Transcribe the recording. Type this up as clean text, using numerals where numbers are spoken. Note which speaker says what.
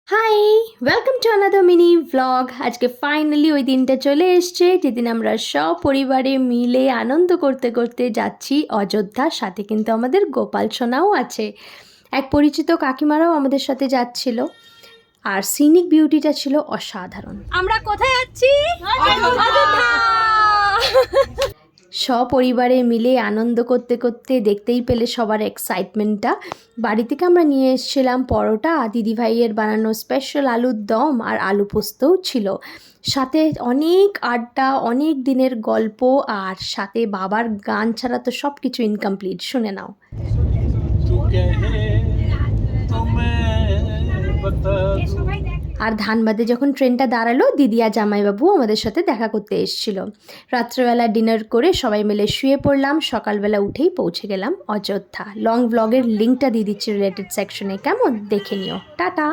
Speaker 1: High, welcome to another mini vlog. আজকে finally ওই দিনটা চলে এসছে যেদিন আমরা সপরিবারে মিলে আনন্দ করতে করতে যাচ্ছি অযোধ্যা। সাথে কিন্তু আমাদের গোপাল সোনাও আছে, এক পরিচিত কাকিমারাও আমাদের সাথে যাচ্ছিল। আর সিনিক বিউটিটা ছিল অসাধারণ। আমরা কোথায় যাচ্ছি? অযোধ্যা। সপরিবারে মিলে আনন্দ করতে করতে দেখতেই পেলে সবার এক্সাইটমেন্টটা। বাড়ি থেকে আমরা নিয়ে এসেছিলাম পরোটা, দিদিভাইয়ের বানানো স্পেশাল আলুর দম আর আলু পোস্তও ছিল। সাথে অনেক আড্ডা, অনেক দিনের গল্প, আর সাথে বাবার গান ছাড়া তো সব কিছু ইনকমপ্লিট। শুনে নাও। আর ধানবাদে যখন ট্রেনটা দাঁড়ালো, দিদি আর জামাইবাবু আমাদের সাথে দেখা করতে এসেছিল। রাত্রেবেলা ডিনার করে সবাই মিলে শুয়ে পড়লাম। সকালবেলা উঠেই পৌঁছে গেলাম অযোধ্যা। লং ব্লগের লিঙ্কটা দিয়ে দিচ্ছি রিলেটেড সেকশনে, কেমন দেখে নিও। টাটা।